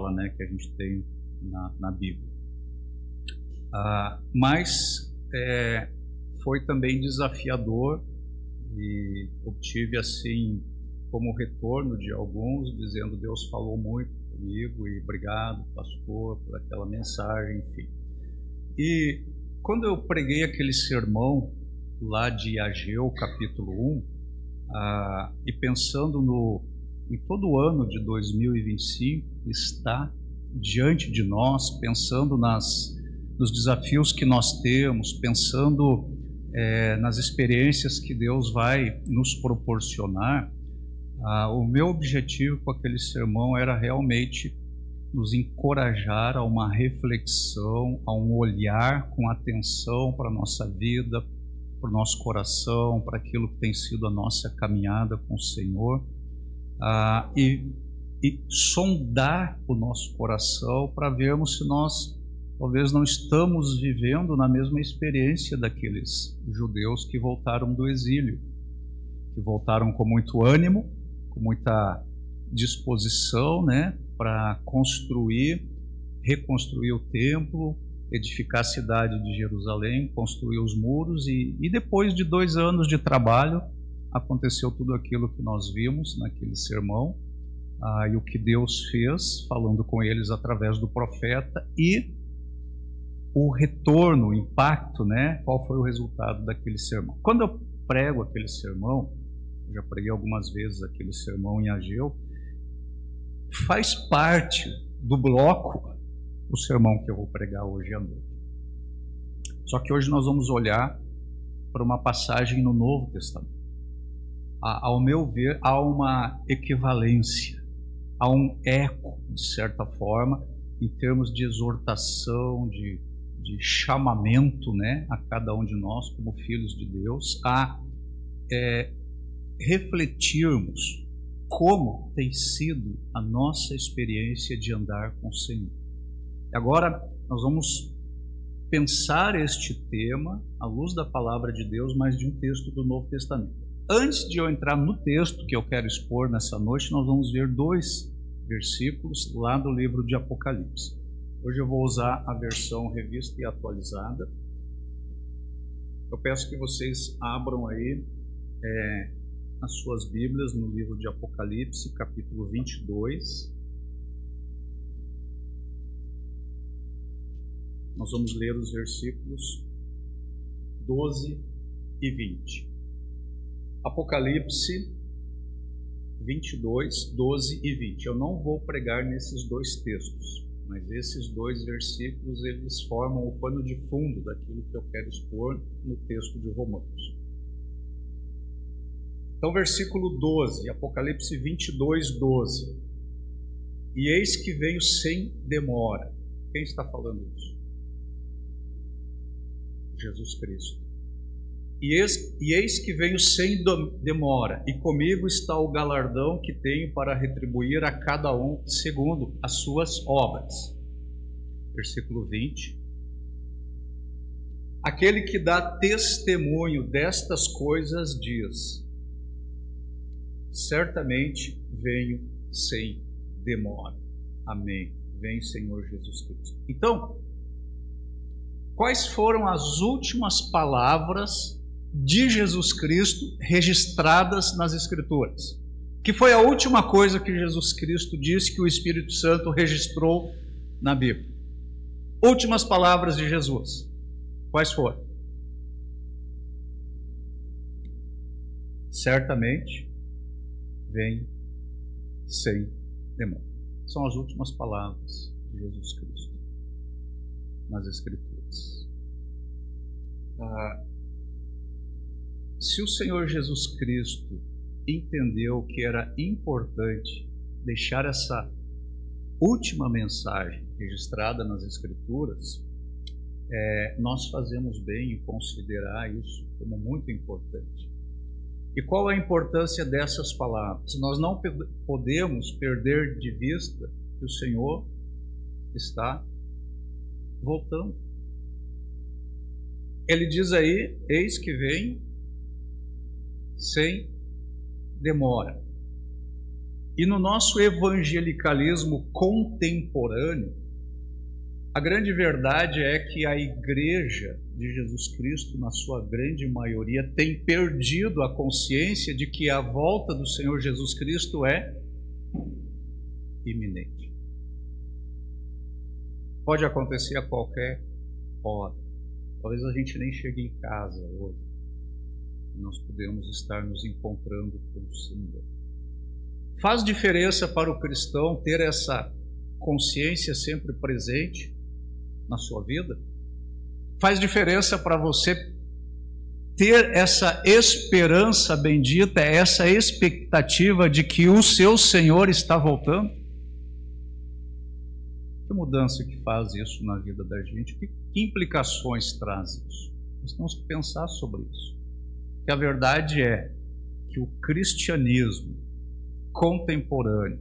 fala, né, que a gente tem na Bíblia. Mas foi também desafiador e obtive assim como retorno de alguns, dizendo: Deus falou muito comigo e obrigado, pastor, por aquela mensagem, enfim. E quando eu preguei aquele sermão lá de Ageu, capítulo 1, e pensando em todo o ano de 2025 que está diante de nós, pensando nos desafios que nós temos, pensando nas experiências que Deus vai nos proporcionar, o meu objetivo com aquele sermão era realmente nos encorajar a uma reflexão, a um olhar com atenção para a nossa vida, para o nosso coração, para aquilo que tem sido a nossa caminhada com o Senhor, e sondar o nosso coração para vermos se nós talvez não estamos vivendo na mesma experiência daqueles judeus que voltaram do exílio, que voltaram com muito ânimo, com muita disposição, né, para reconstruir o templo, edificar a cidade de Jerusalém, construir os muros, e depois de 2 anos de trabalho aconteceu tudo aquilo que nós vimos naquele sermão, e o que Deus fez falando com eles através do profeta, e o retorno, o impacto, né? Qual foi o resultado daquele sermão. Quando eu prego aquele sermão, eu já preguei algumas vezes aquele sermão em Ageu, faz parte do bloco o sermão que eu vou pregar hoje à noite. Só que hoje nós vamos olhar para uma passagem no Novo Testamento. Ao meu ver, há uma equivalência, há um eco, de certa forma, em termos de exortação, de chamamento, né, a cada um de nós como filhos de Deus, a refletirmos como tem sido a nossa experiência de andar com o Senhor. Agora nós vamos pensar este tema à luz da palavra de Deus, mas de um texto do Novo Testamento. Antes de eu entrar no texto que eu quero expor nessa noite, nós vamos ver 2 versículos lá do livro de Apocalipse. Hoje eu vou usar a versão revista e atualizada. Eu peço que vocês abram aí as suas Bíblias no livro de Apocalipse, capítulo 22. Nós vamos ler os versículos 12 e 20. Apocalipse 22, 12 e 20. Eu não vou pregar nesses 2 textos, mas esses 2 versículos, eles formam o pano de fundo daquilo que eu quero expor no texto de Romanos. Então, versículo 12, Apocalipse 22, 12. E eis que venho sem demora. Quem está falando isso? Jesus Cristo. E eis que venho sem demora, e comigo está o galardão que tenho para retribuir a cada um segundo as suas obras. Versículo 20. Aquele que dá testemunho destas coisas diz: certamente venho sem demora. Amém. Vem, Senhor Jesus Cristo. Então, quais foram as últimas palavras de Jesus Cristo registradas nas Escrituras? Que foi a última coisa que Jesus Cristo disse que o Espírito Santo registrou na Bíblia? Últimas palavras de Jesus. Quais foram? Certamente vem sem demora. São as últimas palavras de Jesus Cristo nas Escrituras. Se o Senhor Jesus Cristo entendeu que era importante deixar essa última mensagem registrada nas Escrituras, nós fazemos bem em considerar isso como muito importante. E qual a importância dessas palavras? Nós não podemos perder de vista que o Senhor está voltando. Ele diz aí: eis que vem sem demora. E no nosso evangelicalismo contemporâneo, a grande verdade é que a Igreja de Jesus Cristo, na sua grande maioria, tem perdido a consciência de que a volta do Senhor Jesus Cristo é iminente. Pode acontecer a qualquer hora. Talvez a gente nem chegue em casa hoje. Nós podemos estar nos encontrando com o Senhor. Faz diferença para o cristão ter essa consciência sempre presente na sua vida? Faz diferença para você ter essa esperança bendita, essa expectativa de que o seu Senhor está voltando? Que mudança que faz isso na vida da gente? Que implicações traz isso? Nós temos que pensar sobre isso. Que a verdade é que o cristianismo contemporâneo,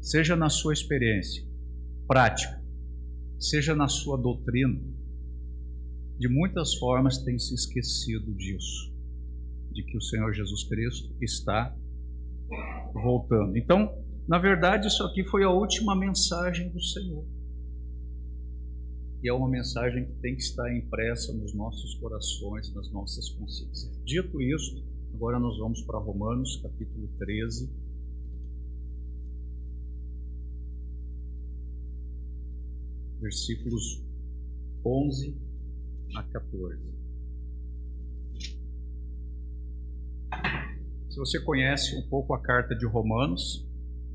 seja na sua experiência prática, seja na sua doutrina, de muitas formas tem se esquecido disso, de que o Senhor Jesus Cristo está voltando. Então, na verdade, isso aqui foi a última mensagem do Senhor. E é uma mensagem que tem que estar impressa nos nossos corações, nas nossas consciências. Dito isto, agora nós vamos para Romanos, capítulo 13. Versículos 11 a 14. Se você conhece um pouco a carta de Romanos,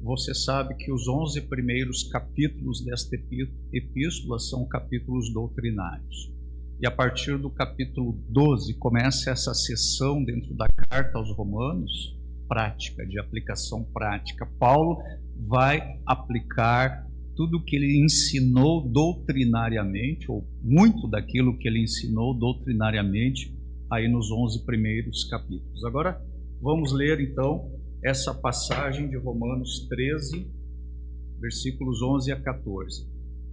você sabe que os 11 primeiros capítulos desta epístola são capítulos doutrinários. E a partir do capítulo 12 começa essa sessão dentro da carta aos Romanos, prática, de aplicação prática. Paulo vai aplicar tudo o que ele ensinou doutrinariamente, ou muito daquilo que ele ensinou doutrinariamente, aí nos 11 primeiros capítulos. Agora, vamos ler então essa passagem de Romanos 13, versículos 11 a 14.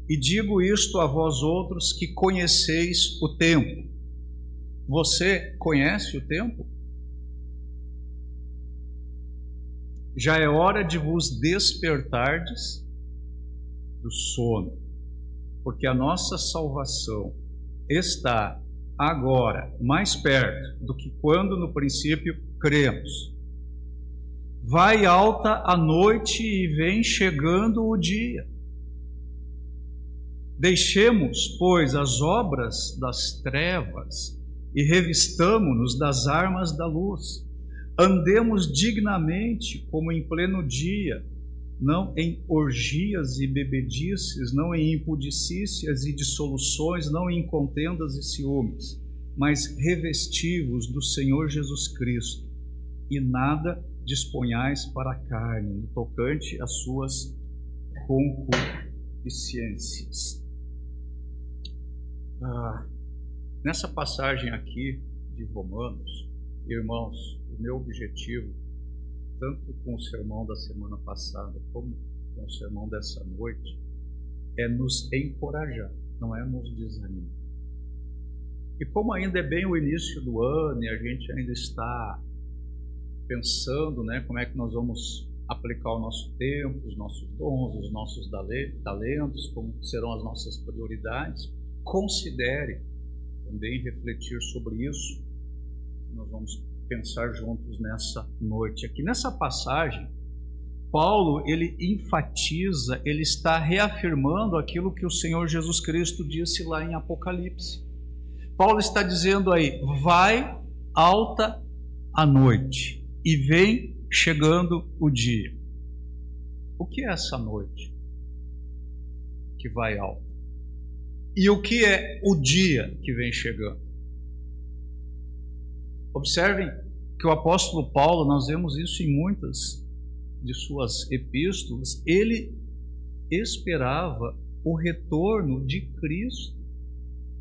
E digo isto a vós outros que conheceis o tempo. Você conhece o tempo? Já é hora de vos despertardes do sono, porque a nossa salvação está agora mais perto do que quando no princípio cremos. Vai alta a noite e vem chegando o dia. Deixemos, pois, as obras das trevas e revistamo-nos das armas da luz. Andemos dignamente como em pleno dia, não em orgias e bebedices, não em impudicícias e dissoluções, não em contendas e ciúmes, mas revesti-vos do Senhor Jesus Cristo, e nada disponhais para a carne, no tocante às suas concupiscências. Nessa passagem aqui de Romanos, irmãos, o meu objetivo, tanto com o sermão da semana passada como com o sermão dessa noite, é nos encorajar, não é nos desanimar. E como ainda é bem o início do ano e a gente ainda está pensando, como é que nós vamos aplicar o nosso tempo, os nossos dons, os nossos talentos, como serão as nossas prioridades, considere também refletir sobre isso. Nós vamos pensar juntos nessa noite. Aqui nessa passagem, Paulo, ele enfatiza, ele está reafirmando aquilo que o Senhor Jesus Cristo disse lá em Apocalipse. Paulo está dizendo aí, vai alta a noite e vem chegando o dia. O que é essa noite que vai alta? E o que é o dia que vem chegando? Observem que o apóstolo Paulo, nós vemos isso em muitas de suas epístolas, ele esperava o retorno de Cristo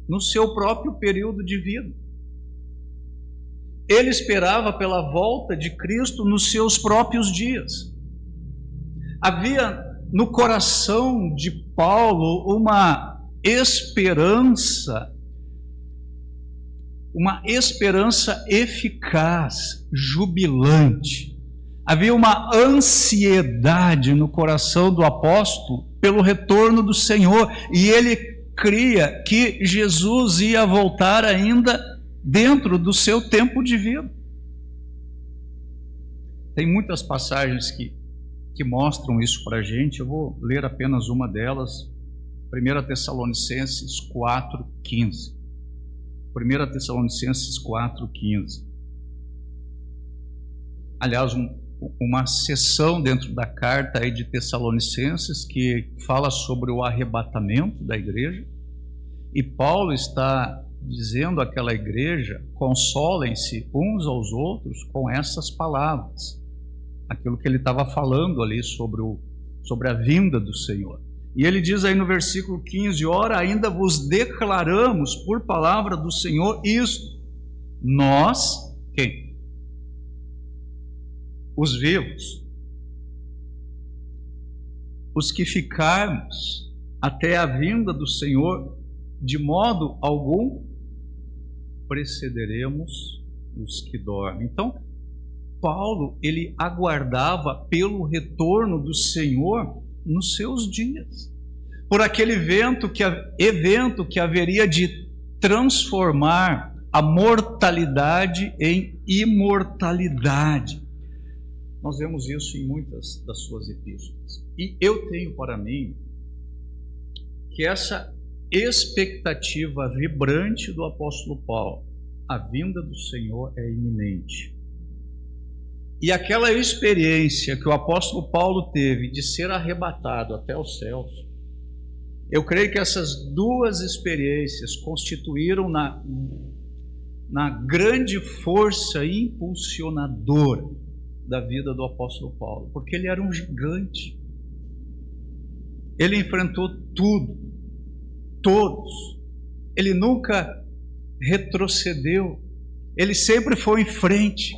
no seu próprio período de vida. Ele esperava pela volta de Cristo nos seus próprios dias. Havia no coração de Paulo uma esperança eficaz, jubilante. Havia uma ansiedade no coração do apóstolo pelo retorno do Senhor, e ele cria que Jesus ia voltar ainda dentro do seu tempo de vida. Tem muitas passagens que mostram isso para a gente. Eu vou ler apenas uma delas, 1 Tessalonicenses 4,15. 1 Tessalonicenses 4,15. Aliás, uma seção dentro da carta aí de Tessalonicenses que fala sobre o arrebatamento da igreja, e Paulo está dizendo àquela igreja: consolem-se uns aos outros com essas palavras, aquilo que ele estava falando ali sobre a vinda do Senhor. E ele diz aí no versículo 15: ora, ainda vos declaramos por palavra do Senhor isto, nós, quem? Os vivos, os que ficarmos até a vinda do Senhor, de modo algum precederemos os que dormem. Então, Paulo, ele aguardava pelo retorno do Senhor nos seus dias, por aquele evento que haveria de transformar a mortalidade em imortalidade. Nós vemos isso em muitas das suas epístolas. E eu tenho para mim que essa expectativa vibrante do apóstolo Paulo, a vinda do Senhor é iminente. E aquela experiência que o apóstolo Paulo teve de ser arrebatado até os céus, eu creio que essas duas experiências constituíram na grande força impulsionadora da vida do apóstolo Paulo, porque ele era um gigante. Ele enfrentou tudo, todos. Ele nunca retrocedeu. Ele sempre foi em frente.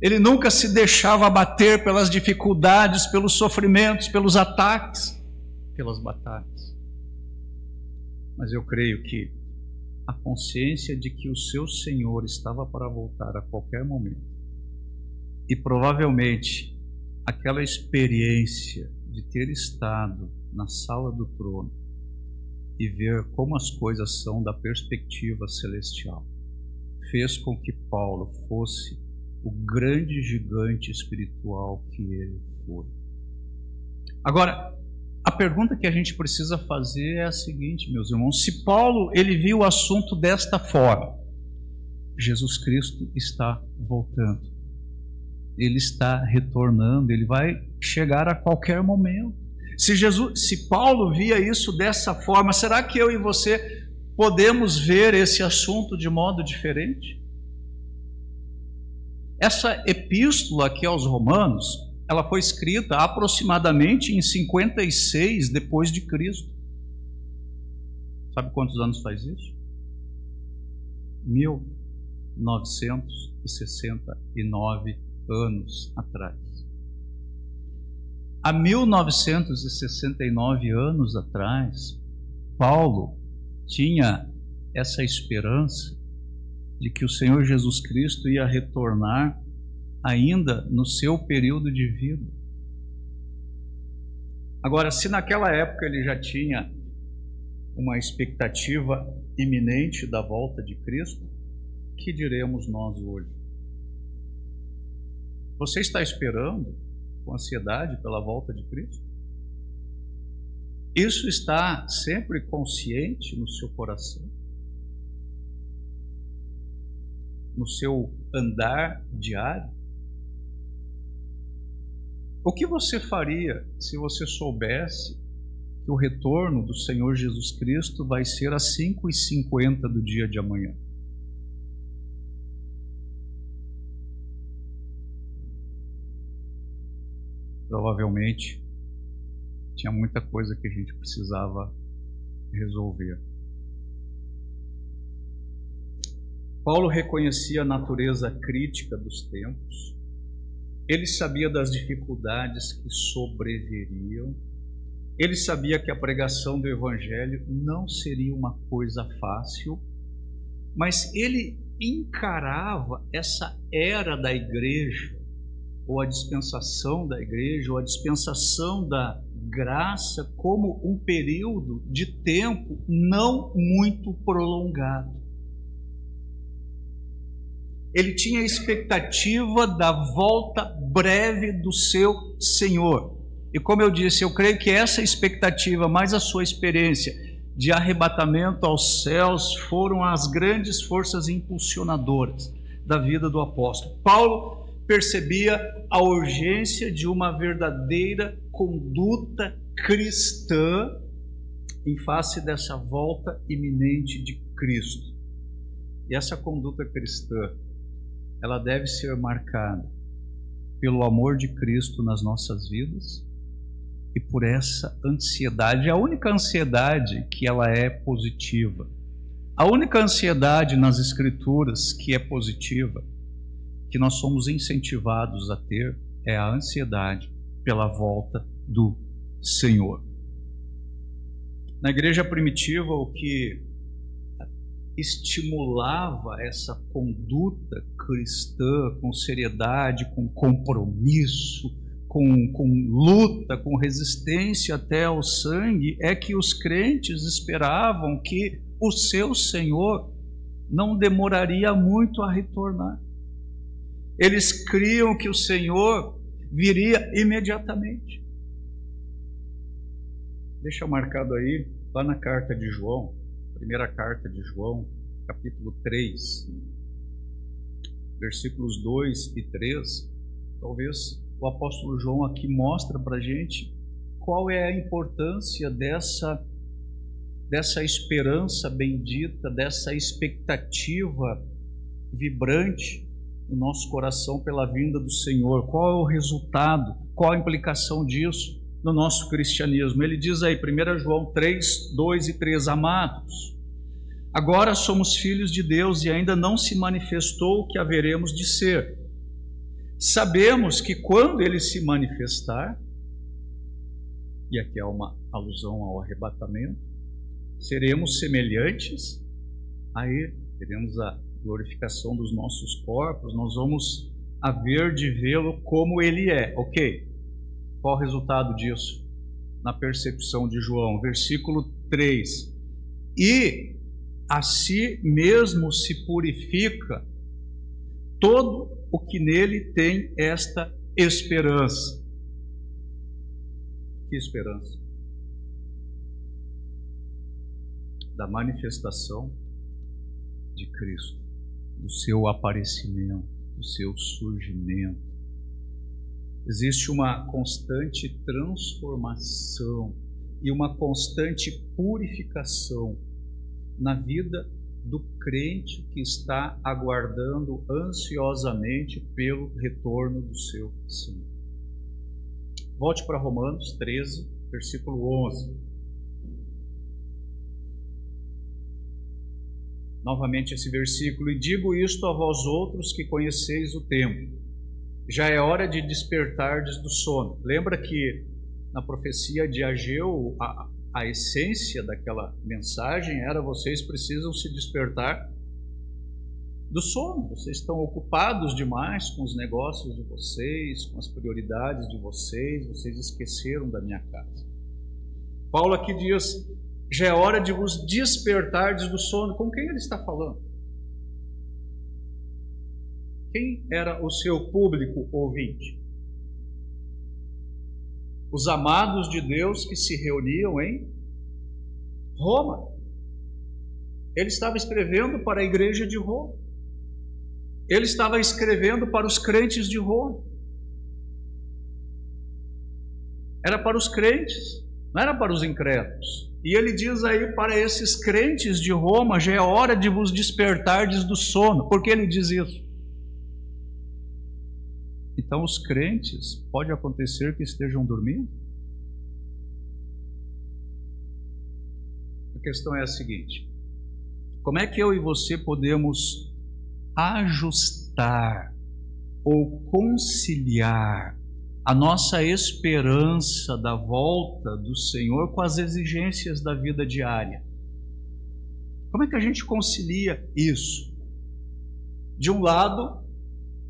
Ele nunca se deixava abater pelas dificuldades, pelos sofrimentos, pelos ataques, pelas batalhas. Mas eu creio que a consciência de que o seu Senhor estava para voltar a qualquer momento, e provavelmente aquela experiência de ter estado na sala do trono e ver como as coisas são da perspectiva celestial, fez com que Paulo fosse o grande gigante espiritual que ele foi. Agora, a pergunta que a gente precisa fazer é a seguinte, meus irmãos: se Paulo ele viu o assunto desta forma, Jesus Cristo está voltando. Ele está retornando, ele vai chegar a qualquer momento. Se Paulo via isso dessa forma, será que eu e você podemos ver esse assunto de modo diferente? Essa epístola aqui aos Romanos, ela foi escrita aproximadamente em 56 depois de Cristo. Sabe quantos anos faz isso? 1969 anos atrás. Há 1969 anos atrás, Paulo tinha essa esperança de que o Senhor Jesus Cristo ia retornar ainda no seu período de vida. Agora, se naquela época ele já tinha uma expectativa iminente da volta de Cristo, que diremos nós hoje? Você está esperando com ansiedade pela volta de Cristo? Isso está sempre consciente no seu coração? No seu andar diário? O que você faria se você soubesse que o retorno do Senhor Jesus Cristo vai ser às 5h50 do dia de amanhã? Provavelmente tinha muita coisa que a gente precisava resolver. Paulo reconhecia a natureza crítica dos tempos. Ele sabia das dificuldades que sobreviriam. Ele sabia que a pregação do Evangelho não seria uma coisa fácil, mas ele encarava essa era da igreja ou a dispensação da igreja, ou a dispensação da graça, como um período de tempo não muito prolongado. Ele tinha a expectativa da volta breve do seu Senhor. E como eu disse, eu creio que essa expectativa, mais a sua experiência de arrebatamento aos céus, foram as grandes forças impulsionadoras da vida do apóstolo. Paulo percebia a urgência de uma verdadeira conduta cristã em face dessa volta iminente de Cristo. E essa conduta cristã, ela deve ser marcada pelo amor de Cristo nas nossas vidas e por essa ansiedade, a única ansiedade que ela é positiva. A única ansiedade nas Escrituras que é positiva, que nós somos incentivados a ter, é a ansiedade pela volta do Senhor. Na igreja primitiva, o que estimulava essa conduta cristã com seriedade, com compromisso, com luta, com resistência até ao sangue, é que os crentes esperavam que o seu Senhor não demoraria muito a retornar. Eles criam que o Senhor viria imediatamente. Deixa marcado aí, lá na carta de João, primeira carta de João, capítulo 3, versículos 2 e 3, talvez o apóstolo João aqui mostra para a gente qual é a importância dessa esperança bendita, dessa expectativa vibrante no nosso coração pela vinda do Senhor. Qual é o resultado, qual a implicação disso no nosso cristianismo? Ele diz aí, 1 João 3, 2 e 3, amados, agora somos filhos de Deus e ainda não se manifestou o que haveremos de ser. Sabemos que quando Ele se manifestar, e aqui é uma alusão ao arrebatamento, seremos semelhantes a Ele, teremos a glorificação dos nossos corpos, nós vamos haver de vê-lo como Ele é. Ok, qual o resultado disso? Na percepção de João, versículo 3, e a si mesmo se purifica todo o que nele tem esta esperança. Que esperança? Da manifestação de Cristo, do seu aparecimento, do seu surgimento. Existe uma constante transformação e uma constante purificação na vida do crente que está aguardando ansiosamente pelo retorno do seu Senhor. Volte para Romanos 13, versículo 11. Novamente esse versículo: e digo isto a vós outros que conheceis o tempo, já é hora de despertardes do sono. Lembra que na profecia de Ageu, a essência daquela mensagem era: vocês precisam se despertar do sono, vocês estão ocupados demais com os negócios de vocês, com as prioridades de vocês esqueceram da minha casa. Paulo aqui diz: já é hora de vos despertardes do sono. Com quem ele está falando? Quem era o seu público ouvinte? Os amados de Deus que se reuniam em Roma. Ele estava escrevendo para a igreja de Roma. Ele estava escrevendo para os crentes de Roma. Era para os crentes, não era para os incrédulos. E ele diz aí para esses crentes de Roma: já é hora de vos despertardes do sono. Por que ele diz isso? Então os crentes, pode acontecer que estejam dormindo? A questão é a seguinte: como é que eu e você podemos ajustar ou conciliar a nossa esperança da volta do Senhor com as exigências da vida diária? Como é que a gente concilia isso? De um lado,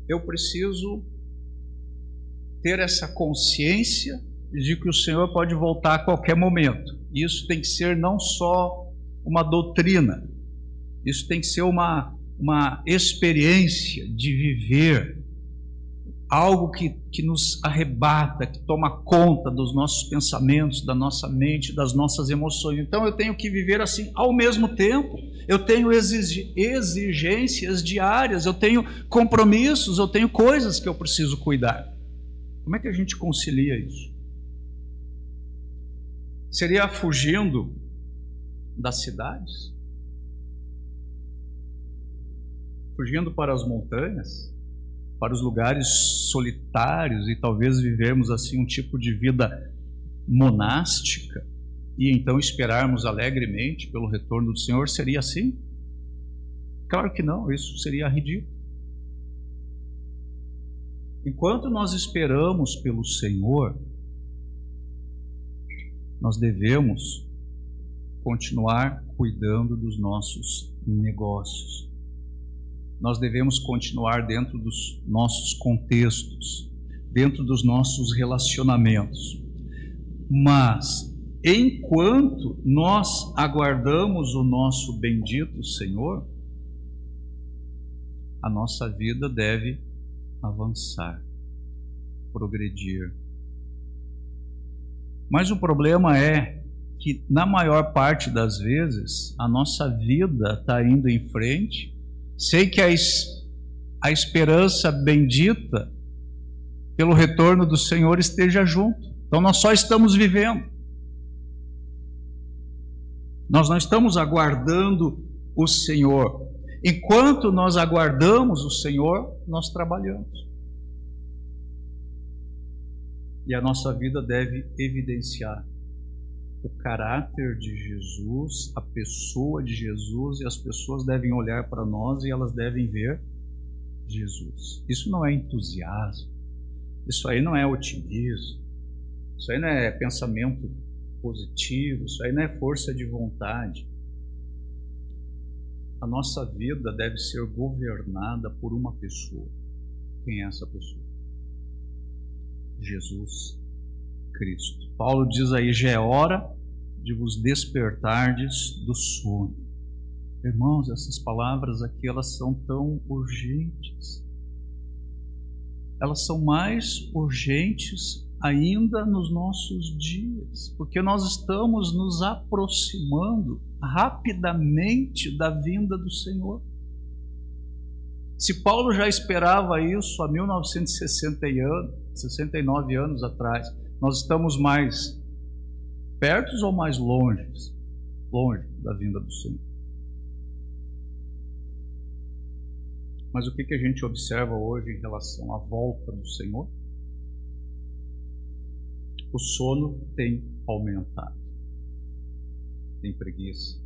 eu preciso ter essa consciência de que o Senhor pode voltar a qualquer momento. Isso tem que ser não só uma doutrina, isso tem que ser uma experiência de viver algo que nos arrebata, que toma conta dos nossos pensamentos, da nossa mente, das nossas emoções. Então eu tenho que viver assim ao mesmo tempo. Eu tenho exigências diárias, eu tenho compromissos, eu tenho coisas que eu preciso cuidar. Como é que a gente concilia isso? Seria fugindo das cidades? Fugindo para as montanhas? Para os lugares solitários e talvez vivermos assim um tipo de vida monástica e então esperarmos alegremente pelo retorno do Senhor? Seria assim? Claro que não, isso seria ridículo. Enquanto nós esperamos pelo Senhor, nós devemos continuar cuidando dos nossos negócios. Nós devemos continuar dentro dos nossos contextos, dentro dos nossos relacionamentos. Mas, enquanto nós aguardamos o nosso bendito Senhor, a nossa vida deve avançar, progredir. Mas o problema é que, na maior parte das vezes, a nossa vida está indo em frente. Sei que a esperança bendita pelo retorno do Senhor esteja junto. Então nós só estamos vivendo. Nós não estamos aguardando o Senhor. Enquanto nós aguardamos o Senhor, nós trabalhamos. E a nossa vida deve evidenciar o caráter de Jesus, a pessoa de Jesus, e as pessoas devem olhar para nós e elas devem ver Jesus. Isso não é entusiasmo, isso aí não é otimismo, isso aí não é pensamento positivo, isso aí não é força de vontade. A nossa vida deve ser governada por uma pessoa. Quem é essa pessoa? Jesus Cristo. Paulo diz aí: já é hora de vos despertardes do sono. Irmãos, essas palavras aqui, elas são tão urgentes. Elas são mais urgentes ainda nos nossos dias, porque nós estamos nos aproximando rapidamente da vinda do Senhor. Se Paulo já esperava isso há 1969 anos atrás, nós estamos mais perto ou mais longe da vinda do Senhor? Mas o que a gente observa hoje em relação à volta do Senhor? O sono tem aumentado, tem preguiça,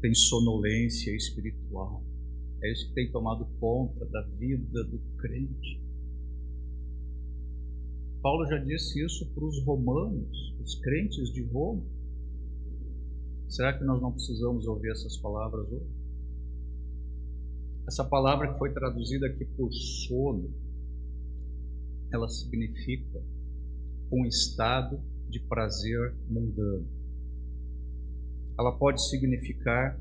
tem sonolência espiritual. É isso que tem tomado conta da vida do crente. Paulo já disse isso para os romanos, os crentes de Roma. Será que nós não precisamos ouvir essas palavras hoje? Essa palavra que foi traduzida aqui por sono, ela significa um estado de prazer mundano. Ela pode significar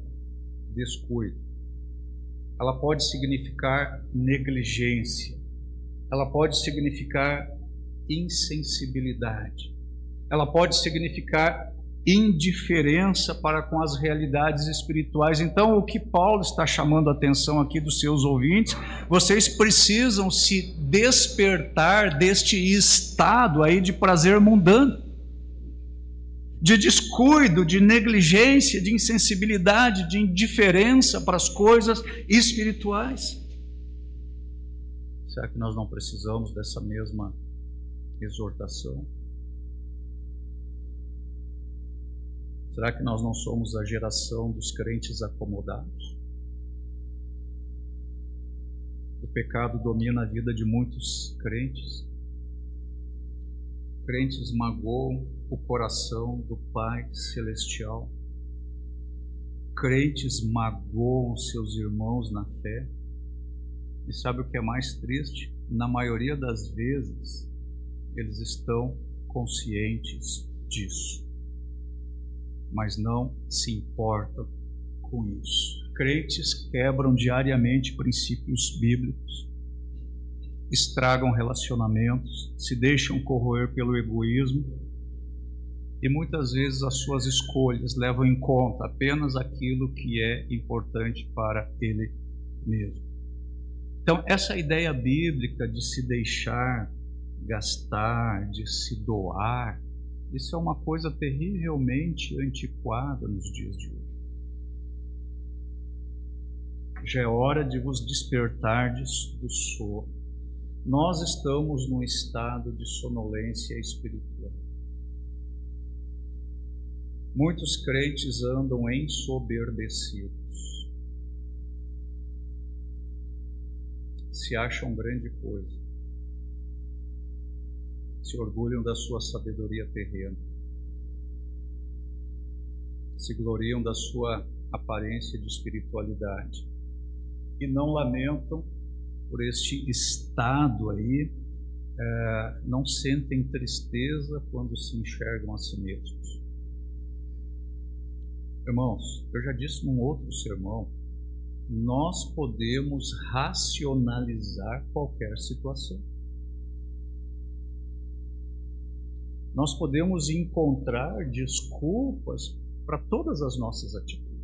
descuido. Ela pode significar negligência. Ela pode significar insensibilidade. Ela pode significar indiferença para com as realidades espirituais. Então, o que Paulo está chamando a atenção aqui dos seus ouvintes: vocês precisam se despertar deste estado aí de prazer mundano, de descuido, de negligência, de insensibilidade, de indiferença para as coisas espirituais. Será que nós não precisamos dessa mesma exortação? Será que nós não somos a geração dos crentes acomodados? O pecado domina a vida de muitos crentes. Crentes magoam o coração do Pai Celestial. Crentes magoam seus irmãos na fé. E sabe o que é mais triste? Na maioria das vezes, eles estão conscientes disso, mas não se importam com isso. Crentes quebram diariamente princípios bíblicos, estragam relacionamentos, se deixam corroer pelo egoísmo e muitas vezes as suas escolhas levam em conta apenas aquilo que é importante para ele mesmo. Então, essa ideia bíblica de se deixar gastar, de se doar, isso é uma coisa terrivelmente antiquada nos dias de hoje. Já é hora de vos despertardes do sono. Nós estamos num estado de sonolência espiritual. Muitos crentes andam ensoberbecidos. Se acham grande coisa. Se orgulham da sua sabedoria terrena. Se gloriam da sua aparência de espiritualidade. E não lamentam por este estado aí, não sentem tristeza quando se enxergam a si mesmos. Irmãos, eu já disse num outro sermão, nós podemos racionalizar qualquer situação. Nós podemos encontrar desculpas para todas as nossas atitudes.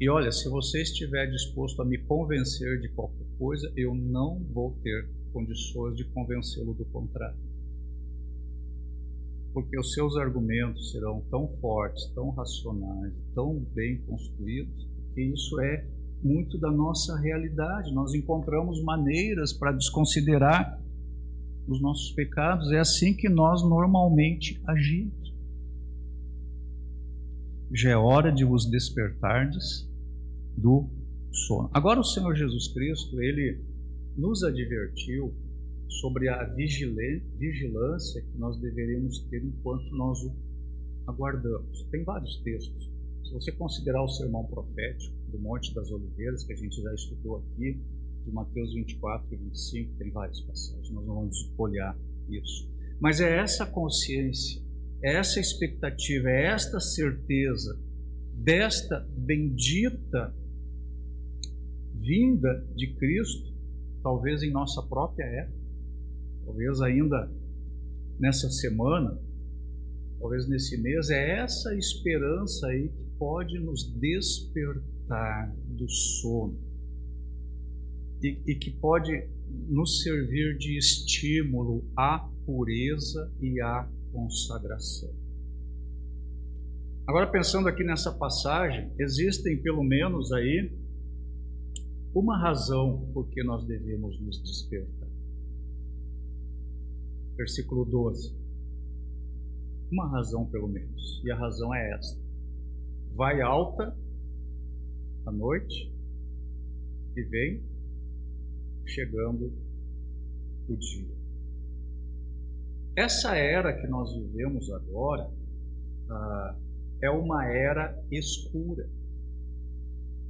E olha, se você estiver disposto a me convencer de qualquer coisa, eu não vou ter condições de convencê-lo do contrário. Porque os seus argumentos serão tão fortes, tão racionais, tão bem construídos, que isso é muito da nossa realidade. Nós encontramos maneiras para desconsiderar os nossos pecados. É assim que nós normalmente agimos. Já é hora de vos despertardes do sono. Agora o Senhor Jesus Cristo, Ele nos advertiu sobre a vigilância que nós deveríamos ter enquanto nós o aguardamos. Tem vários textos. Se você considerar o sermão profético do Monte das Oliveiras, que a gente já estudou aqui, de Mateus 24 e 25, tem várias passagens, nós não vamos olhar isso. Mas é essa consciência, é essa expectativa, é esta certeza desta bendita vinda de Cristo, talvez em nossa própria época, talvez ainda nessa semana, talvez nesse mês, é essa esperança aí que pode nos despertar do sono e que pode nos servir de estímulo à pureza e à consagração. Agora, pensando aqui nessa passagem, existem pelo menos aí uma razão por que nós devemos nos despertar. Versículo 12. Uma razão pelo menos, e a razão é esta: vai alta a noite e vem chegando o dia. Essa era que nós vivemos agora é uma era escura.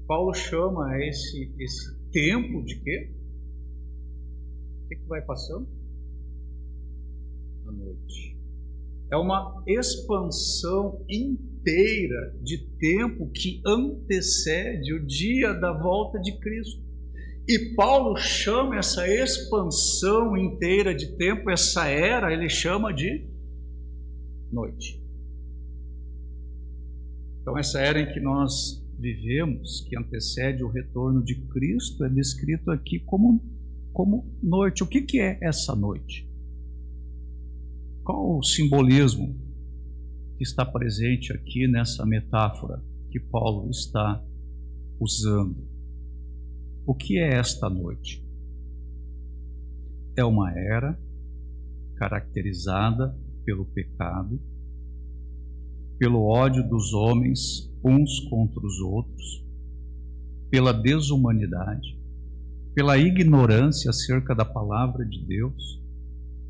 Paulo chama esse tempo de quê? O que vai passando? A noite. É uma expansão inteira de tempo que antecede o dia da volta de Cristo. E Paulo chama essa expansão inteira de tempo, essa era, ele chama de noite. Então, essa era em que nós vivemos, que antecede o retorno de Cristo, é descrito aqui como noite. O que é essa noite? Qual o simbolismo que está presente aqui nessa metáfora que Paulo está usando? O que é esta noite? É uma era caracterizada pelo pecado, pelo ódio dos homens uns contra os outros, pela desumanidade, pela ignorância acerca da palavra de Deus,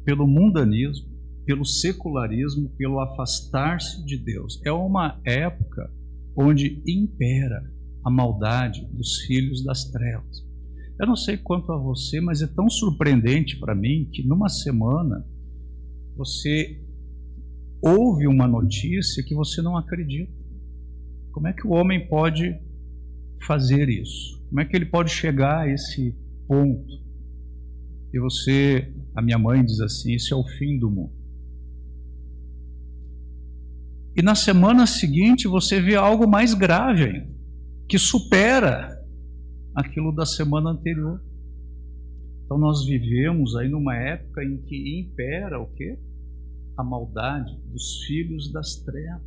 pelo mundanismo, pelo secularismo, pelo afastar-se de Deus. É uma época onde impera a maldade dos filhos das trevas. Eu não sei quanto a você, mas é tão surpreendente para mim que numa semana você ouve uma notícia que você não acredita. Como é que o homem pode fazer isso? Como é que ele pode chegar a esse ponto? E você, a minha mãe diz assim, isso é o fim do mundo. E na semana seguinte você vê algo mais grave ainda, que supera aquilo da semana anterior. Então nós vivemos aí numa época em que impera o quê? A maldade dos filhos das trevas.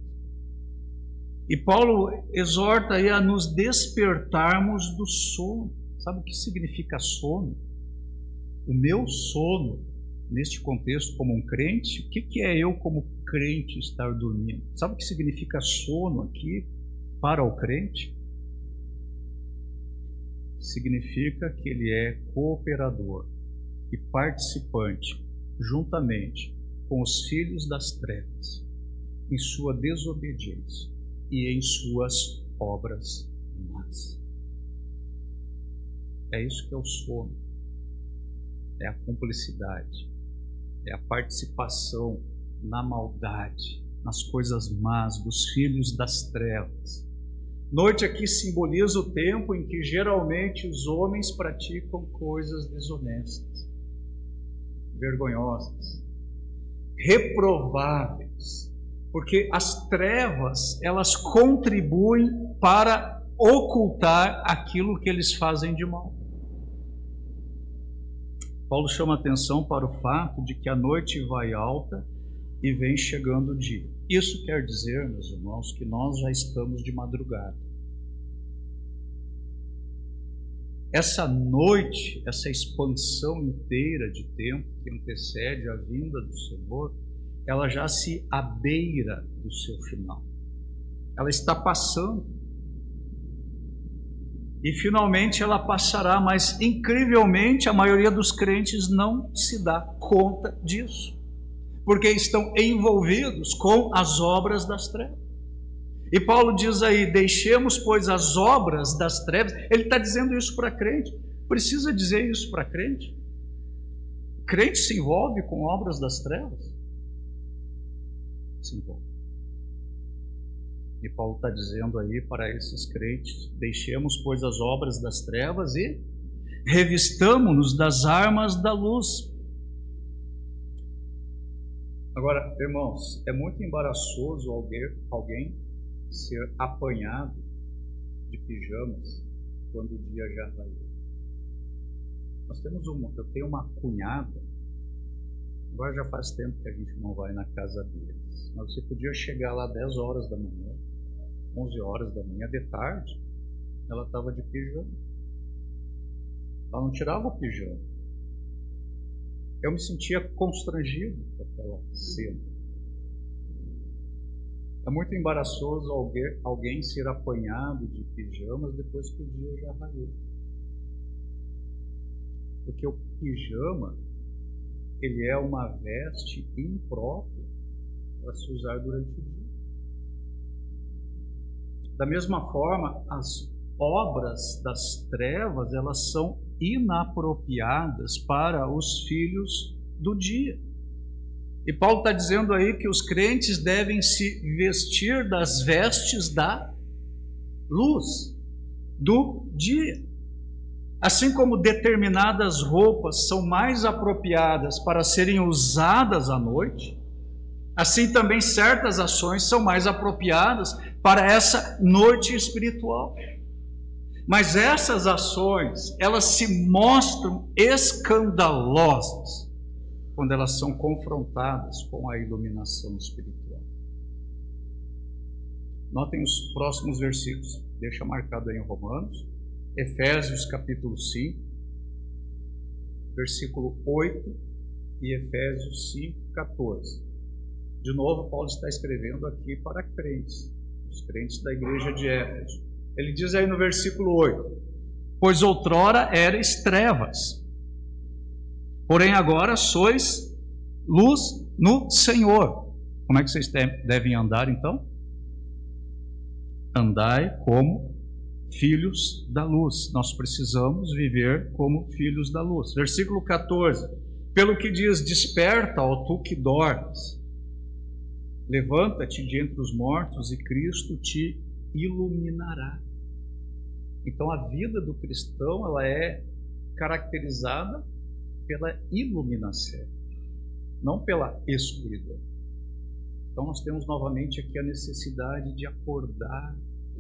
E Paulo exorta aí a nos despertarmos do sono. Sabe o que significa sono? O meu sono, neste contexto como um crente, o que é eu como crente estar dormindo? Sabe o que significa sono aqui para o crente? Significa que ele é cooperador e participante, juntamente com os filhos das trevas, em sua desobediência e em suas obras más. É isso que é o sono. É a cumplicidade, é a participação na maldade, nas coisas más dos filhos das trevas. Noite aqui simboliza o tempo em que geralmente os homens praticam coisas desonestas, vergonhosas, reprováveis, porque as trevas, elas contribuem para ocultar aquilo que eles fazem de mal. Paulo chama atenção para o fato de que a noite vai alta e vem chegando o dia. Isso quer dizer, meus irmãos, que nós já estamos de madrugada. Essa noite, essa expansão inteira de tempo que antecede a vinda do Senhor, ela já se abeira do seu final. Ela está passando. E finalmente ela passará, mas incrivelmente a maioria dos crentes não se dá conta disso, porque estão envolvidos com as obras das trevas. E Paulo diz aí, deixemos pois as obras das trevas. Ele está dizendo isso para crente. Precisa dizer isso para crente? Crente se envolve com obras das trevas? Se envolve. E Paulo está dizendo aí para esses crentes, deixemos pois as obras das trevas e revistamo-nos das armas da luz. Agora, irmãos, é muito embaraçoso alguém ser apanhado de pijamas quando o dia já raiou. Eu tenho uma cunhada, agora já faz tempo que a gente não vai na casa deles, mas você podia chegar lá 10 horas da manhã, 11 horas da manhã, de tarde, ela estava de pijama. Ela não tirava o pijama. Eu me sentia constrangido com aquela cena. É muito embaraçoso alguém ser apanhado de pijamas depois que o dia já raiou. Porque o pijama, ele é uma veste imprópria para se usar durante o dia. Da mesma forma, as obras das trevas, elas são inapropriadas para os filhos do dia. E Paulo está dizendo aí que os crentes devem se vestir das vestes da luz, do dia. Assim como determinadas roupas são mais apropriadas para serem usadas à noite, assim também certas ações são mais apropriadas para essa noite espiritual. Mas essas ações, elas se mostram escandalosas quando elas são confrontadas com a iluminação espiritual. Notem os próximos versículos, deixa marcado aí em Romanos, Efésios capítulo 5, versículo 8 e Efésios 5, 14. De novo, Paulo está escrevendo aqui para crentes, os crentes da igreja de Éfeso. Ele diz aí no versículo 8, pois outrora erais trevas, porém agora sois luz no Senhor. Como é que vocês devem andar então? Andai como filhos da luz. Nós precisamos viver como filhos da luz. Versículo 14, Pelo que diz: desperta, ó tu que dormes, levanta-te de entre os mortos e Cristo te iluminará. Então a vida do cristão, ela é caracterizada pela iluminação, não pela escuridão. Então nós temos novamente aqui a necessidade de acordar,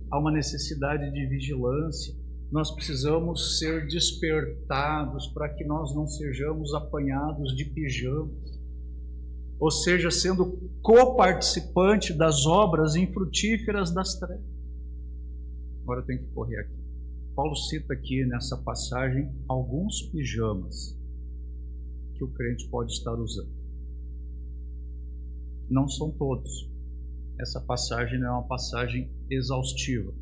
há uma necessidade de vigilância. Nós precisamos ser despertados para que nós não sejamos apanhados de pijamas, ou seja, sendo coparticipante das obras infrutíferas das trevas. Agora eu tenho que correr aqui. Paulo cita aqui nessa passagem alguns pijamas que o crente pode estar usando. Não são todos. Essa passagem não é uma passagem exaustiva,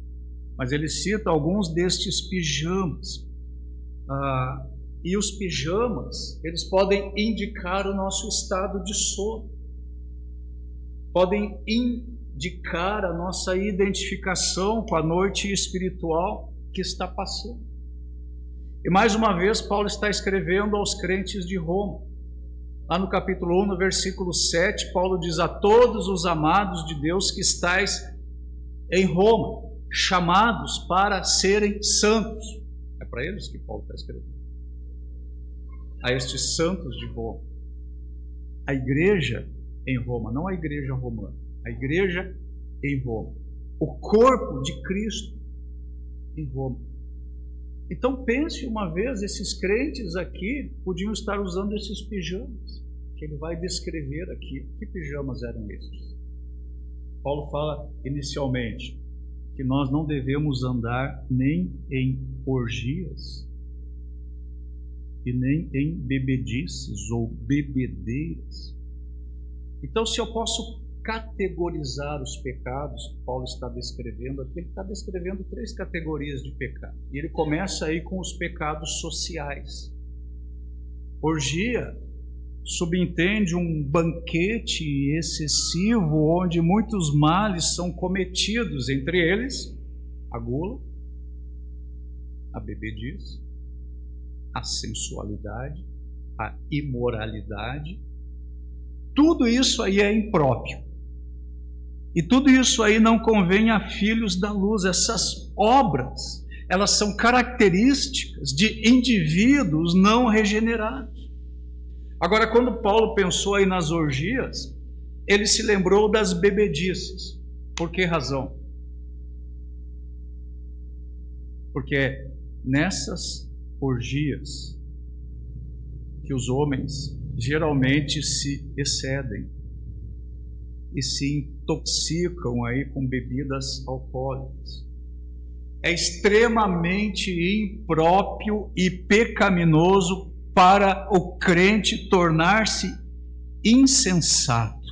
mas ele cita alguns destes pijamas. E os pijamas, eles podem indicar o nosso estado de sono, podem indicar a nossa identificação com a noite espiritual que está passando. E mais uma vez, Paulo está escrevendo aos crentes de Roma. Lá no capítulo 1, no versículo 7, Paulo diz: a todos os amados de Deus que estáis em Roma, chamados para serem santos. É para eles que Paulo está escrevendo. A estes santos de Roma. A igreja em Roma, não a igreja romana, a igreja em Roma. O corpo de Cristo em Roma. Então pense uma vez, esses crentes aqui podiam estar usando esses pijamas, que ele vai descrever aqui. Que pijamas eram esses? Paulo fala inicialmente que nós não devemos andar nem em orgias e nem em bebedices ou bebedeiras. Então, se eu posso categorizar os pecados que Paulo está descrevendo aqui, ele está descrevendo 3 categorias de pecado. E ele começa aí com os pecados sociais. Orgia subentende um banquete excessivo onde muitos males são cometidos, entre eles a gula, a bebedice, a sensualidade, a imoralidade. Tudo isso aí é impróprio. E tudo isso aí não convém a filhos da luz. Essas obras, elas são características de indivíduos não regenerados. Agora, quando Paulo pensou aí nas orgias, ele se lembrou das bebedices. Por que razão? Porque nessas orgias que os homens geralmente se excedem e se intoxicam aí com bebidas alcoólicas. É extremamente impróprio e pecaminoso para o crente tornar-se insensato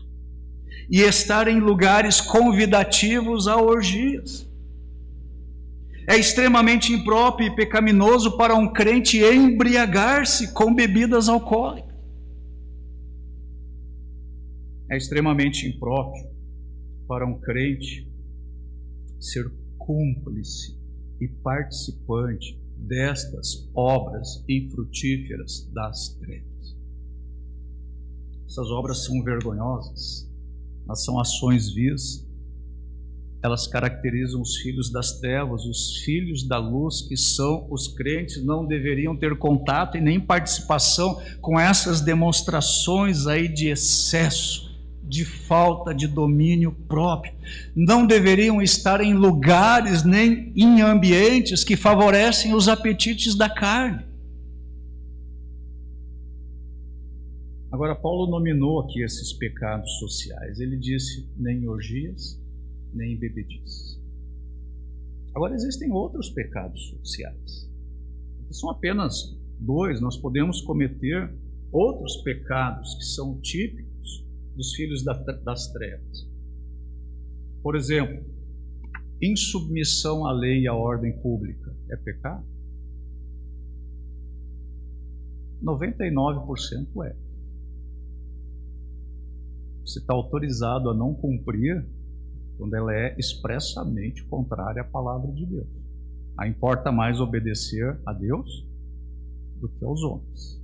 e estar em lugares convidativos a orgias. É extremamente impróprio e pecaminoso para um crente embriagar-se com bebidas alcoólicas. É extremamente impróprio para um crente ser cúmplice e participante destas obras infrutíferas das trevas. Essas obras são vergonhosas, elas são ações vis, elas caracterizam os filhos das trevas. Os filhos da luz, que são os crentes, não deveriam ter contato e nem participação com essas demonstrações aí de excesso, de falta de domínio próprio. Não deveriam estar em lugares nem em ambientes que favorecem os apetites da carne. Agora, Paulo nominou aqui esses pecados sociais. Ele disse: nem orgias, nem bebedices. Agora, existem outros pecados sociais. São apenas 2. Nós podemos cometer outros pecados que são típicos dos filhos das trevas. Por exemplo, insubmissão à lei e à ordem pública é pecado? 99% é. Você está autorizado a não cumprir quando ela é expressamente contrária à palavra de Deus. Aí importa mais obedecer a Deus do que aos homens.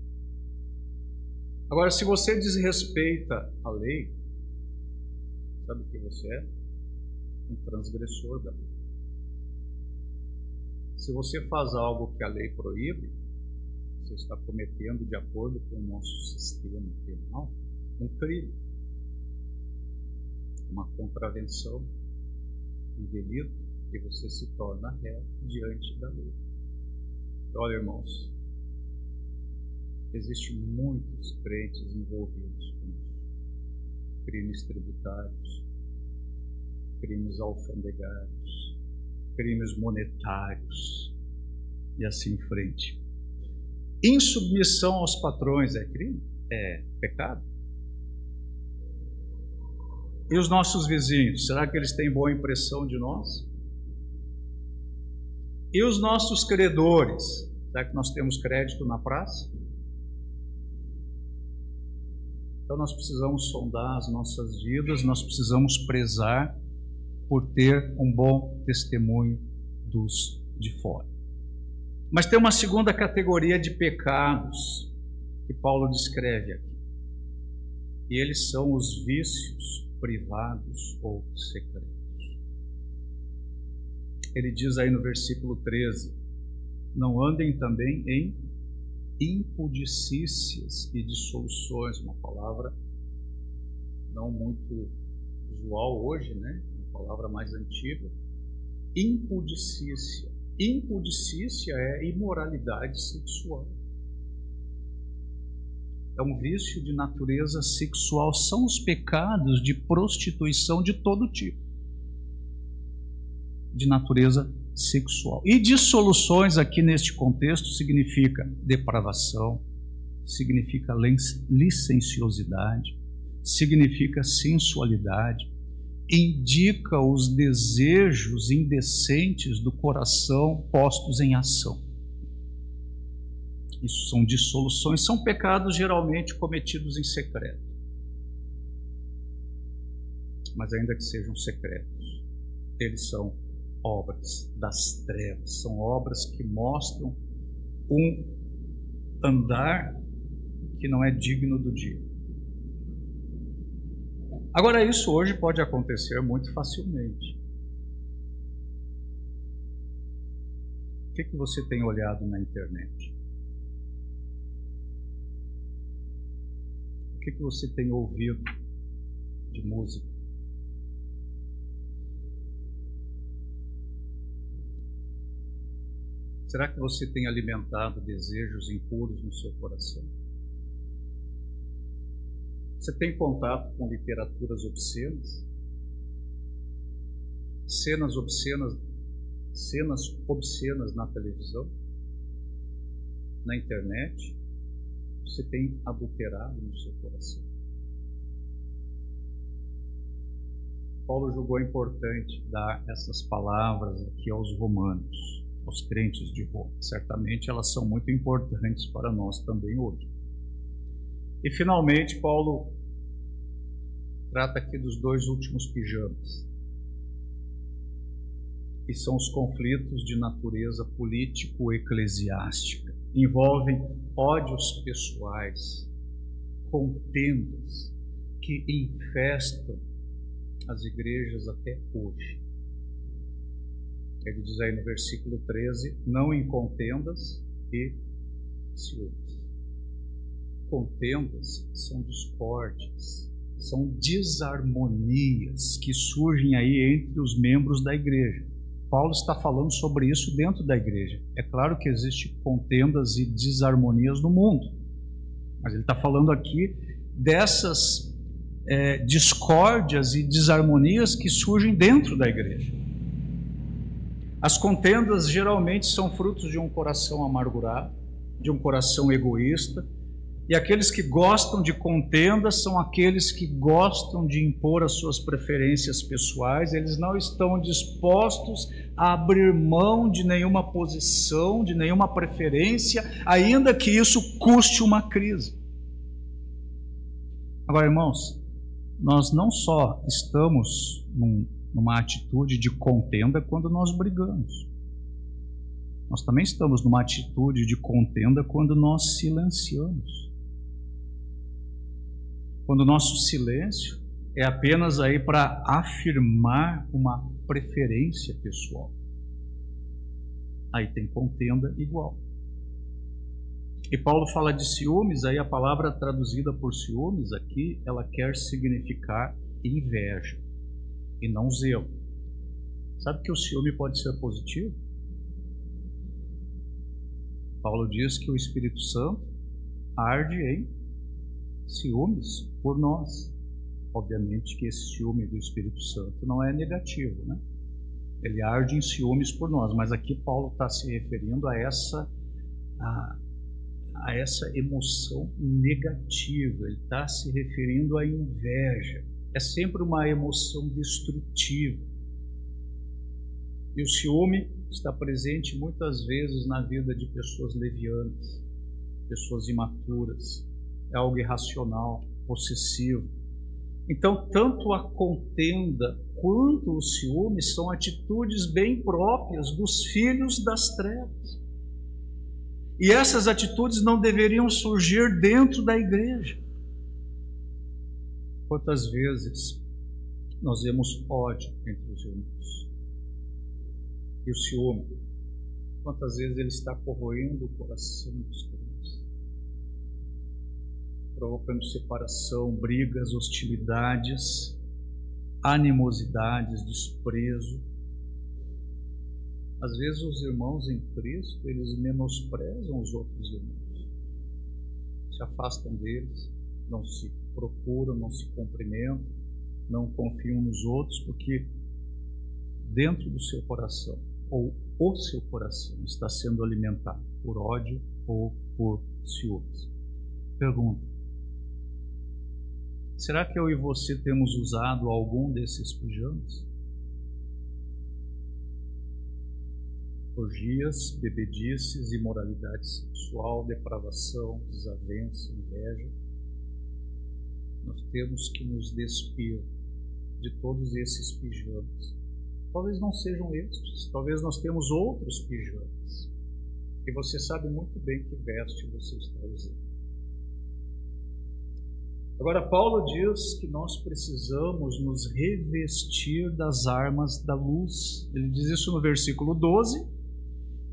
Agora, se você desrespeita a lei, sabe o que você é? Um transgressor da lei. Se você faz algo que a lei proíbe, você está cometendo, de acordo com o nosso sistema penal, um crime, uma contravenção, um delito, e você se torna réu diante da lei. Olha, irmãos, existem muitos crentes envolvidos com crimes tributários, crimes alfandegários, crimes monetários e assim em frente. Insubmissão aos patrões é crime? É pecado? E os nossos vizinhos, será que eles têm boa impressão de nós? E os nossos credores, será que nós temos crédito na praça? Então nós precisamos sondar as nossas vidas, nós precisamos prezar por ter um bom testemunho dos de fora. Mas tem uma segunda categoria de pecados que Paulo descreve aqui. E eles são os vícios privados ou secretos. Ele diz aí no versículo 13: não andem também em impudicícias e dissoluções, uma palavra não muito usual hoje, né? Uma palavra mais antiga. Impudicícia. Impudicícia é imoralidade sexual. É um vício de natureza sexual. São os pecados de prostituição de todo tipo, de natureza sexual. E dissoluções aqui neste contexto significa depravação, significa licenciosidade, significa sensualidade, indica os desejos indecentes do coração postos em ação. Isso são dissoluções, são pecados geralmente cometidos em secreto. Mas ainda que sejam secretos, eles são obras das trevas, são obras que mostram um andar que não é digno do dia. Agora, isso hoje pode acontecer muito facilmente. O que você tem olhado na internet? O que você tem ouvido de música? Será que você tem alimentado desejos impuros no seu coração? Você tem contato com literaturas obscenas? Cenas obscenas na televisão? Na internet? Você tem adulterado no seu coração? Paulo julgou importante dar essas palavras aqui aos romanos, aos crentes de Roma. Certamente elas são muito importantes para nós também hoje. E finalmente Paulo trata aqui dos dois últimos pijamas, que são os conflitos de natureza político-eclesiástica. Envolvem ódios pessoais, contendas que infestam as igrejas até hoje. Ele diz aí no versículo 13: não em contendas e ciúmes. Contendas são discórdias, são desarmonias que surgem aí entre os membros da igreja. Paulo está falando sobre isso dentro da igreja. É claro que existem contendas e desarmonias no mundo, mas ele está falando aqui dessas discórdias e desarmonias que surgem dentro da igreja. As contendas geralmente são frutos de um coração amargurado, de um coração egoísta, e aqueles que gostam de contendas são aqueles que gostam de impor as suas preferências pessoais. Eles não estão dispostos a abrir mão de nenhuma posição, de nenhuma preferência, ainda que isso custe uma crise. Agora, irmãos, nós não só estamos numa atitude de contenda quando nós brigamos. Nós também estamos numa atitude de contenda quando nós silenciamos. Quando o nosso silêncio é apenas aí para afirmar uma preferência pessoal. Aí tem contenda igual. E Paulo fala de ciúmes, aí a palavra traduzida por ciúmes aqui, ela quer significar inveja e não zelo. Sabe que o ciúme pode ser positivo? Paulo diz que o Espírito Santo arde em ciúmes por nós. Obviamente que esse ciúme do Espírito Santo não é negativo, né? Ele arde em ciúmes por nós, mas aqui Paulo está se referindo a essa emoção negativa, ele está se referindo à inveja. É sempre uma emoção destrutiva. E o ciúme está presente muitas vezes na vida de pessoas levianas, pessoas imaturas. É algo irracional, possessivo. Então, tanto a contenda quanto o ciúme são atitudes bem próprias dos filhos das trevas. E essas atitudes não deveriam surgir dentro da igreja. Quantas vezes nós vemos ódio entre os irmãos? E o ciúme, quantas vezes ele está corroendo o coração dos crentes, provocando separação, brigas, hostilidades, animosidades, desprezo. Às vezes os irmãos em Cristo, eles menosprezam os outros irmãos, se afastam deles, não se procuram, não se cumprimentam, não confiam nos outros, porque dentro do seu coração, ou o seu coração, está sendo alimentado por ódio ou por ciúmes. Pergunta: será que eu e você temos usado algum desses pijamas? Orgias, bebedices, imoralidade sexual, depravação, desavença, inveja. Nós temos que nos despir de todos esses pijamas. Talvez não sejam estes, talvez nós temos outros pijamas. E você sabe muito bem que veste você está usando. Agora, Paulo diz que nós precisamos nos revestir das armas da luz. Ele diz isso no versículo 12.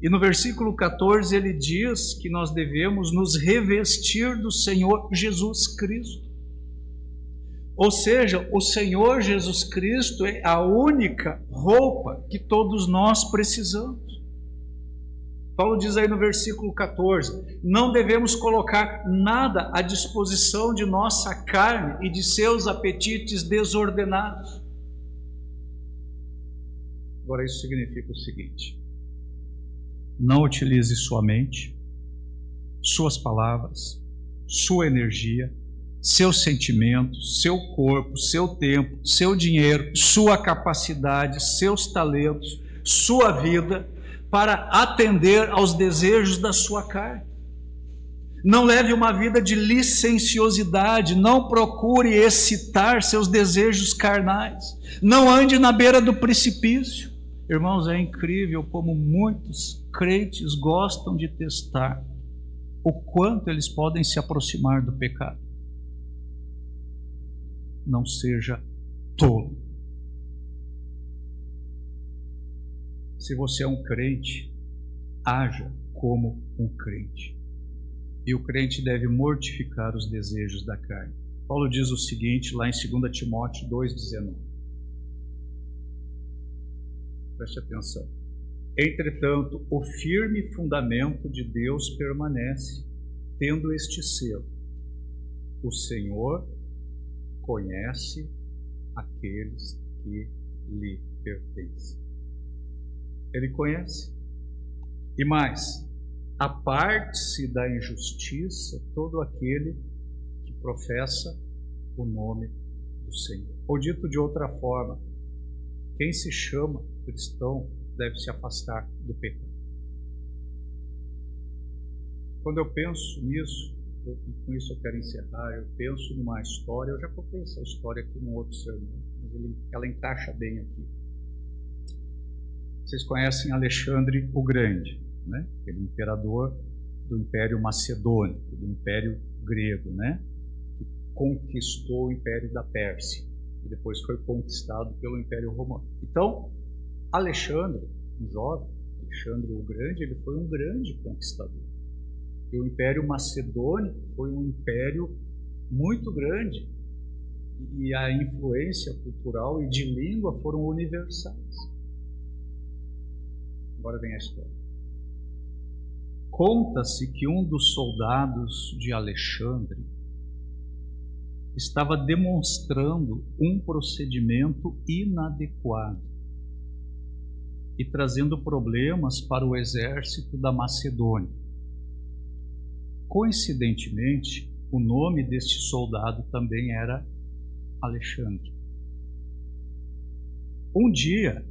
E no versículo 14 ele diz que nós devemos nos revestir do Senhor Jesus Cristo. Ou seja, o Senhor Jesus Cristo é a única roupa que todos nós precisamos. Paulo diz aí no versículo 14: não devemos colocar nada à disposição de nossa carne e de seus apetites desordenados. Agora, isso significa o seguinte: não utilize sua mente, suas palavras, sua energia, seus sentimentos, seu corpo, seu tempo, seu dinheiro, sua capacidade, seus talentos, sua vida para atender aos desejos da sua carne. Não leve uma vida de licenciosidade, não procure excitar seus desejos carnais, não ande na beira do precipício. Irmãos, é incrível como muitos crentes gostam de testar o quanto eles podem se aproximar do pecado. Não seja tolo. Se você é um crente, haja como um crente. E o crente deve mortificar os desejos da carne. Paulo diz o seguinte lá em 2 Timóteo 2,19. Preste atenção. Entretanto, o firme fundamento de Deus permanece, tendo este selo: o Senhor conhece aqueles que lhe pertencem. Ele conhece. E mais, aparte-se da injustiça todo aquele que professa o nome do Senhor. Ou dito de outra forma, quem se chama cristão deve se afastar do pecado. Quando eu penso nisso, e com isso eu quero encerrar, eu penso numa história, eu já contei essa história aqui num outro sermão, mas ela encaixa bem aqui. Vocês conhecem Alexandre o Grande, né? Aquele imperador do Império Macedônico, do Império Grego, né? Que conquistou o Império da Pérsia e depois foi conquistado pelo Império Romano. Então, Alexandre, um jovem, Alexandre o Grande, ele foi um grande conquistador. E o Império Macedônico foi um império muito grande e a influência cultural e de língua foram universais. Agora vem a história. Conta-se que um dos soldados de Alexandre estava demonstrando um procedimento inadequado e trazendo problemas para o exército da Macedônia. Coincidentemente, o nome deste soldado também era Alexandre. Um dia,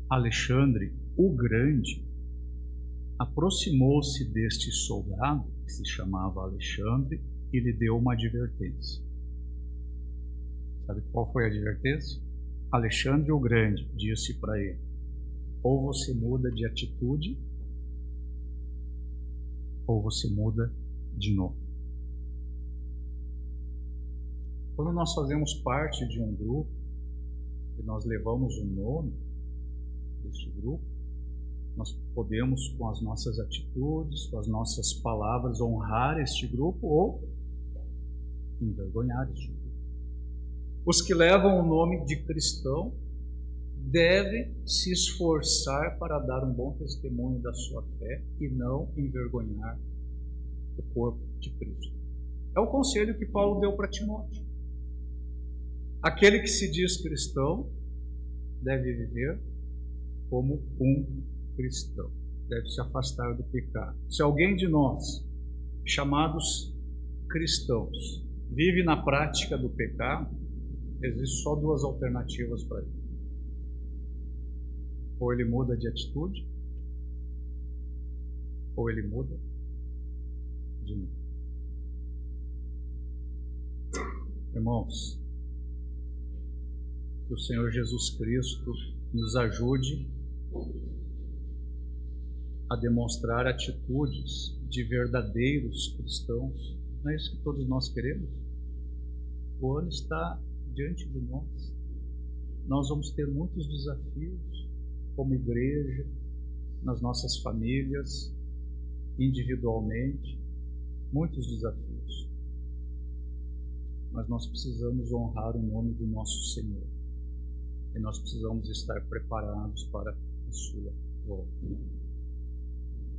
Alexandre o Grande aproximou-se deste soldado, que se chamava Alexandre, e lhe deu uma advertência. Sabe qual foi a advertência? Alexandre o Grande disse para ele: ou você muda de atitude, ou você muda de novo. Quando nós fazemos parte de um grupo e nós levamos o nome deste grupo, nós podemos, com as nossas atitudes, com as nossas palavras, honrar este grupo ou envergonhar este grupo. Os que levam o nome de cristão devem se esforçar para dar um bom testemunho da sua fé e não envergonhar o corpo de Cristo. É o conselho que Paulo deu para Timóteo. Aquele que se diz cristão deve viver como um cristão, deve se afastar do pecado. Se alguém de nós, chamados cristãos, vive na prática do pecado, existem só duas alternativas para ele. Ou ele muda de atitude, ou ele muda de novo. Irmãos, que o Senhor Jesus Cristo nos ajude a demonstrar atitudes de verdadeiros cristãos. Não é isso que todos nós queremos? O ano está diante de nós. Nós vamos ter muitos desafios como igreja, nas nossas famílias, individualmente, muitos desafios. Mas nós precisamos honrar o nome do nosso Senhor. E nós precisamos estar preparados para a sua volta.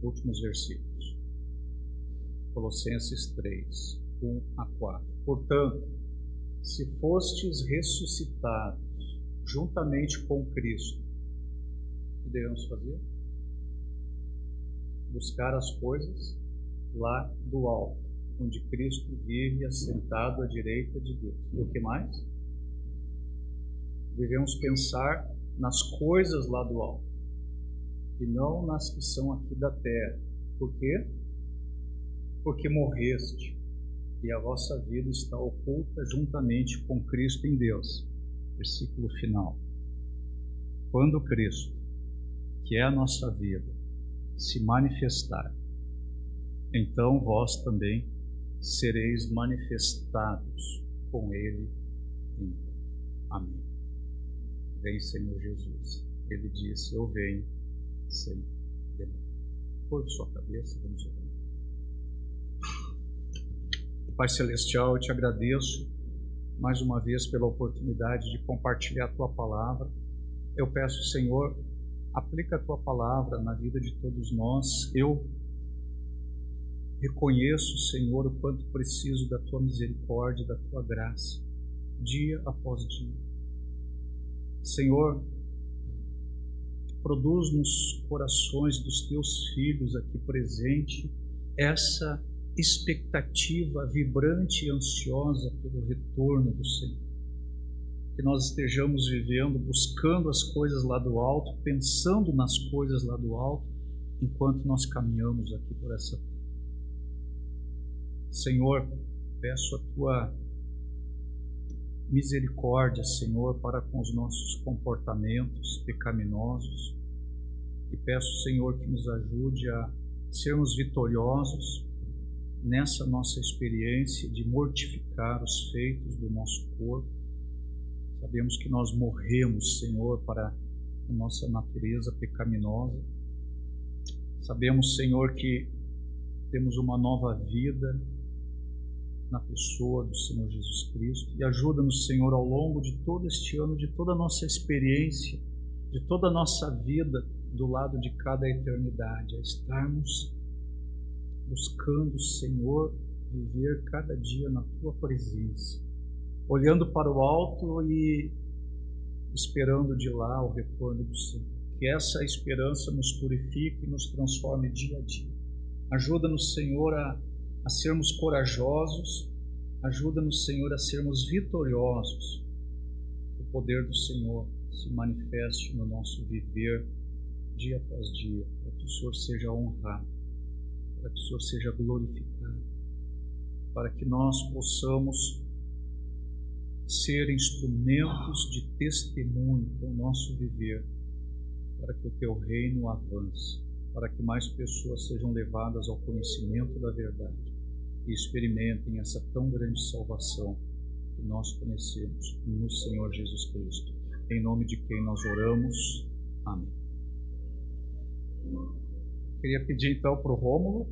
Últimos versículos. Colossenses 3, 1 a 4. Portanto, se fostes ressuscitados juntamente com Cristo, o que devemos fazer? Buscar as coisas lá do alto, onde Cristo vive assentado à direita de Deus. E o que mais? Devemos pensar nas coisas lá do alto e não nas que são aqui da terra. Por quê? Porque morreste e a vossa vida está oculta juntamente com Cristo em Deus. Versículo final. Quando Cristo, que é a nossa vida, se manifestar, então vós também sereis manifestados com Ele em Deus. Amém. Vem, Senhor Jesus. Ele disse: eu venho sem demora. Curve sua cabeça, vamos orar. Pai Celestial, eu te agradeço mais uma vez pela oportunidade de compartilhar a Tua Palavra. Eu peço, Senhor, aplica a Tua Palavra na vida de todos nós. Eu reconheço, Senhor, o quanto preciso da Tua misericórdia, da Tua graça, dia após dia. Senhor, produz nos corações dos Teus filhos aqui presente essa expectativa vibrante e ansiosa pelo retorno do Senhor. Que nós estejamos vivendo, buscando as coisas lá do alto, pensando nas coisas lá do alto, enquanto nós caminhamos aqui por essa terra. Senhor, peço a Tua misericórdia, Senhor, para com os nossos comportamentos pecaminosos, e peço, Senhor, que nos ajude a sermos vitoriosos nessa nossa experiência de mortificar os feitos do nosso corpo. Sabemos que nós morremos, Senhor, para a nossa natureza pecaminosa. Sabemos, Senhor, que temos uma nova vida na pessoa do Senhor Jesus Cristo. E ajuda-nos, Senhor, ao longo de todo este ano, de toda a nossa experiência, de toda a nossa vida do lado de cada eternidade, a estarmos buscando, Senhor, viver cada dia na Tua presença, olhando para o alto e esperando de lá o retorno do Senhor. Que essa esperança nos purifique e nos transforme dia a dia. Ajuda-nos, Senhor, a sermos corajosos. Ajuda-nos, Senhor, a sermos vitoriosos. Que o poder do Senhor se manifeste no nosso viver dia após dia, para que o Senhor seja honrado, para que o Senhor seja glorificado, para que nós possamos ser instrumentos de testemunho com o nosso viver, para que o Teu reino avance, para que mais pessoas sejam levadas ao conhecimento da verdade e experimentem essa tão grande salvação que nós conhecemos no Senhor Jesus Cristo. Em nome de quem nós oramos. Amém. Queria pedir então para o Rômulo